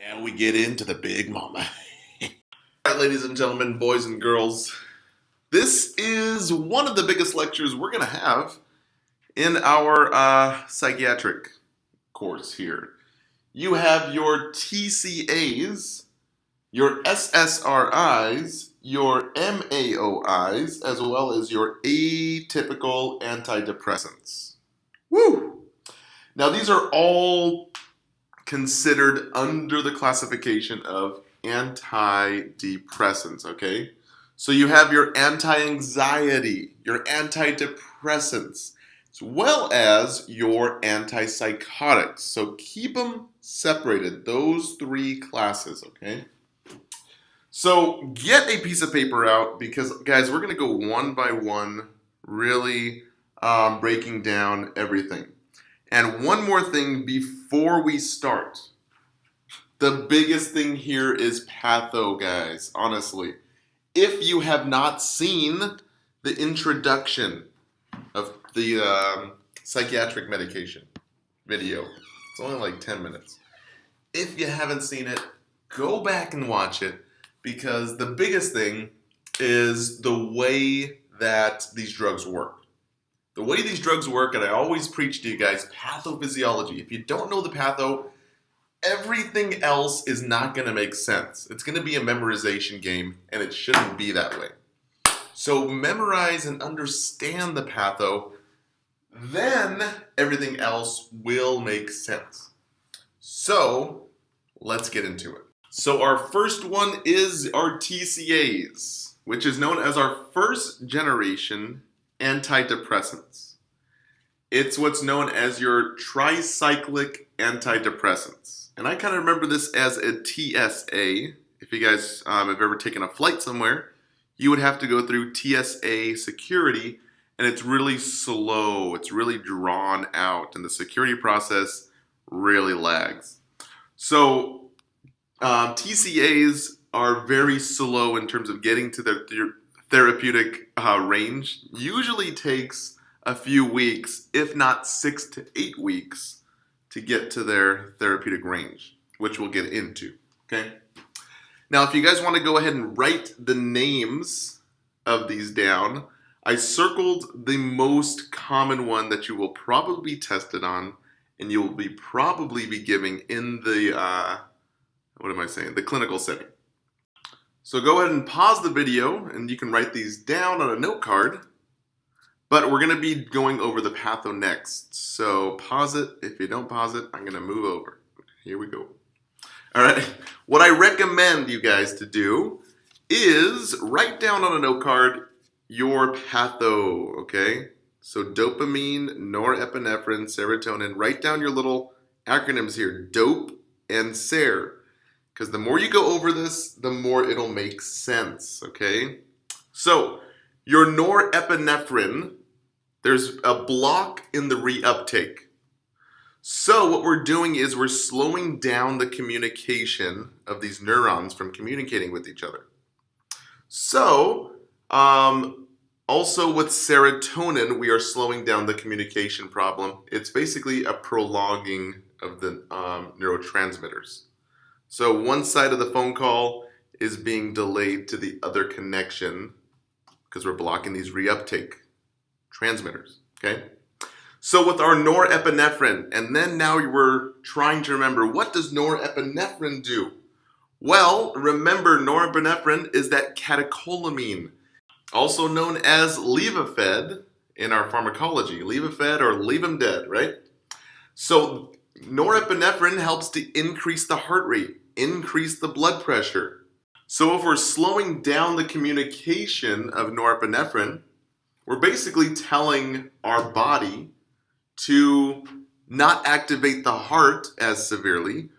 Now we get into the big mama. All right, ladies and gentlemen, boys and girls, this is one of the biggest lectures we're going to have in our psychiatric course here. You have your TCAs, your SSRIs, your MAOIs, as well as your atypical antidepressants. Woo! Now these are all considered under the classification of antidepressants, okay? So you have your anti-anxiety, your antidepressants, as well as your antipsychotics. So keep them separated, those three classes, okay? So get a piece of paper out because, guys, we're going to go one by one, really breaking down everything. And one more thing before we start. The biggest thing here is patho, guys, honestly. If you have not seen the introduction of the psychiatric medication video, it's only like 10 minutes. If you haven't seen it, go back and watch it because the biggest thing is the way that these drugs work. The way these drugs work, and I always preach to you guys, pathophysiology. If you don't know the patho, everything else is not going to make sense. It's going to be a memorization game, and it shouldn't be that way. So memorize and understand the patho, then everything else will make sense. So let's get into it. So our first one is our TCAs, which is known as our first generation antidepressants. It's what's known as your tricyclic antidepressants. And I kind of remember this as a TSA. If you guys have ever taken a flight somewhere, you would have to go through TSA security, and it's really slow. It's really drawn out, and the security process really lags. So TCAs are very slow in terms of getting to their therapeutic range. Usually takes a few weeks, if not 6 to 8 weeks, to get to their therapeutic range, which we'll get into, okay? Now, if you guys want to go ahead and write the names of these down, I circled the most common one that you will probably be tested on, and you will probably be giving in the, the clinical setting. So go ahead and pause the video, and you can write these down on a note card. But we're going to be going over the patho next. So pause it. If you don't pause it, I'm going to move over. Here we go. All right. What I recommend you guys to do is write down on a note card your patho, okay? So dopamine, norepinephrine, serotonin. Write down your little acronyms here, DOPE and SER. Because the more you go over this, the more it'll make sense, okay? So your norepinephrine, there's a block in the reuptake. So what we're doing is we're slowing down the communication of these neurons from communicating with each other. So also with serotonin, we are slowing down the communication problem. It's basically a prolonging of the neurotransmitters. So one side of the phone call is being delayed to the other connection because we're blocking these reuptake transmitters, okay? So with our norepinephrine, and then now we're trying to remember, what does norepinephrine do? Well, remember norepinephrine is that catecholamine, also known as Levophed in our pharmacology. Levophed or leave 'em dead, right? So norepinephrine helps to increase the heart rate, increase the blood pressure. So if we're slowing down the communication of norepinephrine, we're basically telling our body to not activate the heart as severely,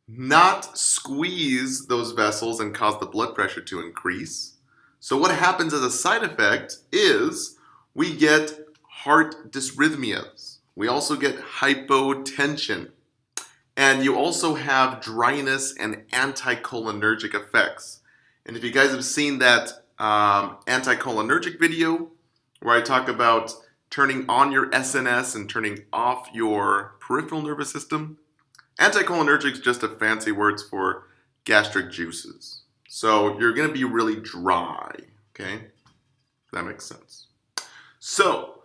not squeeze those vessels and cause the blood pressure to increase. So what happens as a side effect is we get heart dysrhythmias. We also get hypotension. And you also have dryness and anticholinergic effects. And if you guys have seen that anticholinergic video where I talk about turning on your SNS and turning off your peripheral nervous system, Anticholinergic is just a fancy words for gastric juices. So you're going to be really dry, okay? That makes sense. So,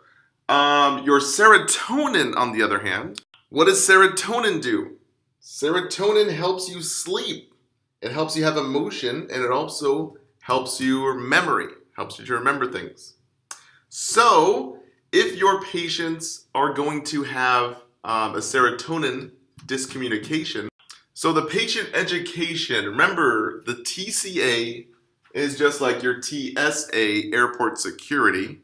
your serotonin, on the other hand, what does serotonin do? Serotonin helps you sleep. It helps you have emotion, and it also helps your memory, helps you to remember things. So, if your patients are going to have a serotonin discommunication, so the patient education, remember the TCA is just like your TSA, airport security.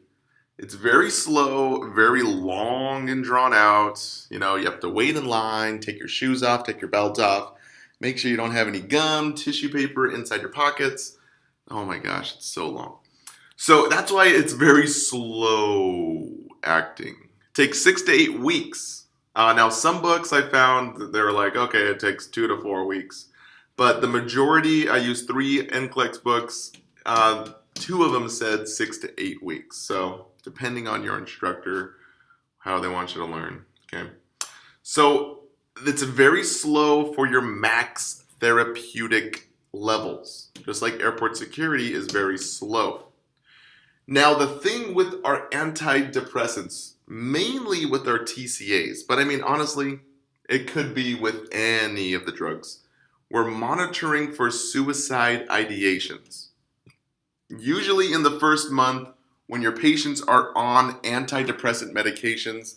It's very slow, very long and drawn out. You know, you have to wait in line, take your shoes off, take your belt off, make sure you don't have any gum, tissue paper inside your pockets. Oh my gosh, it's so long. So that's why it's very slow acting. It takes 6 to 8 weeks. Now, some books I found that they're like, okay, it takes 2 to 4 weeks. But the majority, I used 3 NCLEX books. 2 of them said 6 to 8 weeks. So depending on your instructor, how they want you to learn. Okay. So it's very slow for your max therapeutic levels. Just like airport security is very slow. Now, the thing with our antidepressants, mainly with our TCAs, but I mean, honestly, it could be with any of the drugs. We're monitoring for suicide ideations. Usually in the first month, when your patients are on antidepressant medications,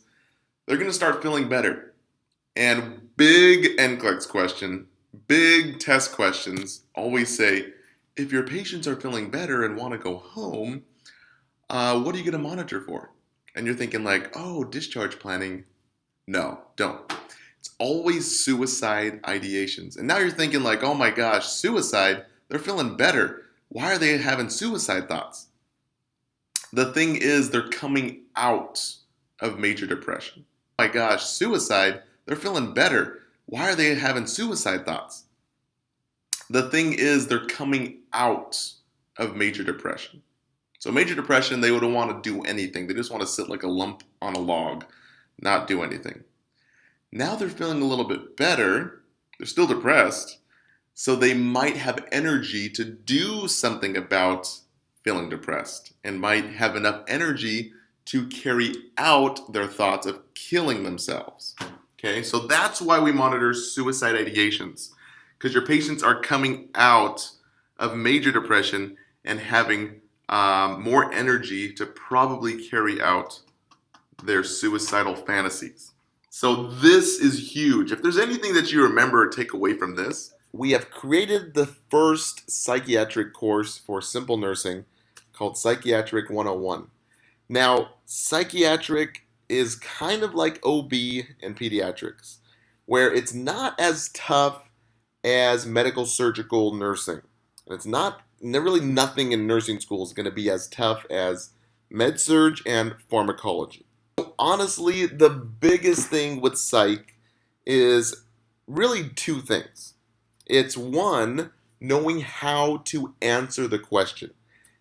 they're going to start feeling better. And big NCLEX question, big test questions always say, if your patients are feeling better and want to go home, what are you going to monitor for? And you're thinking like, oh, discharge planning. No, don't. It's always suicide ideations. And now you're thinking like, oh my gosh, suicide? They're feeling better. Why are they having suicide thoughts? The thing is, they're coming out of major depression. Oh my gosh, suicide? They're feeling better. Why are they having suicide thoughts? The thing is, they're coming out of major depression. So major depression, they wouldn't want to do anything. They just want to sit like a lump on a log, not do anything. Now they're feeling a little bit better. They're still depressed. So they might have energy to do something about feeling depressed and might have enough energy to carry out their thoughts of killing themselves. Okay, so that's why we monitor suicide ideations, because your patients are coming out of major depression and having more energy to probably carry out their suicidal fantasies. So this is huge. If there's anything that you remember or take away from this, we have created the first psychiatric course for simple nursing called Psychiatric 101. Now, psychiatric is kind of like OB and pediatrics, where it's not as tough as medical surgical nursing. And it's not really nothing in nursing school is going to be as tough as med-surg and pharmacology. So honestly, the biggest thing with psych is really 2 things. It's 1, knowing how to answer the question.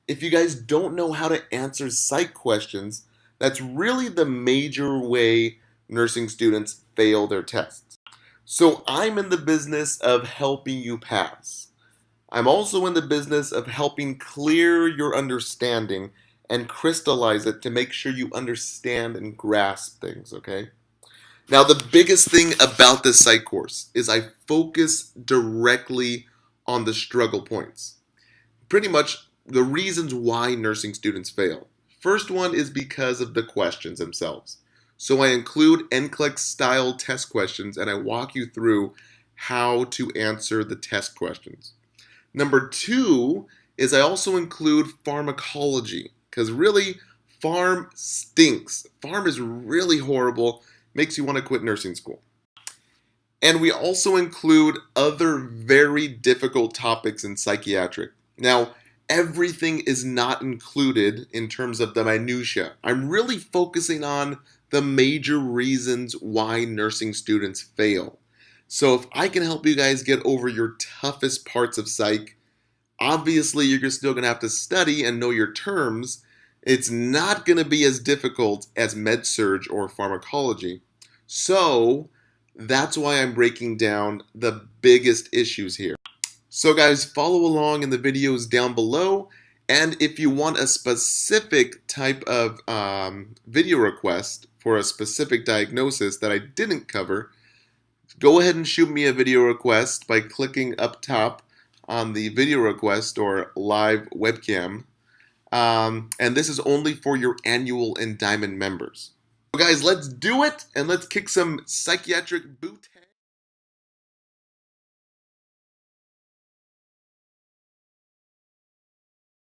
If you guys don't know how to answer psych questions, that's really the major way nursing students fail their tests. So I'm in the business of helping you pass. I'm also in the business of helping clear your understanding and crystallize it to make sure you understand and grasp things, okay? Now, the biggest thing about this psych course is I focus directly on the struggle points. Pretty much the reasons why nursing students fail. First one is because of the questions themselves. So I include NCLEX style test questions and I walk you through how to answer the test questions. Number 2 is I also include pharmacology, because really, pharm stinks. Pharm is really horrible, makes you want to quit nursing school. And we also include other very difficult topics in psychiatric. Now, everything is not included in terms of the minutia. I'm really focusing on the major reasons why nursing students fail. So if I can help you guys get over your toughest parts of psych, obviously you're still going to have to study and know your terms. It's not going to be as difficult as med-surg or pharmacology. So That's why I'm breaking down the biggest issues here. So guys, follow along in the videos down below, and if you want a specific type of video request for a specific diagnosis that I didn't cover, go ahead and shoot me a video request by clicking up top on the video request or live webcam. And this is only for your annual and diamond members. So guys, let's do it, and let's kick some psychiatric boot.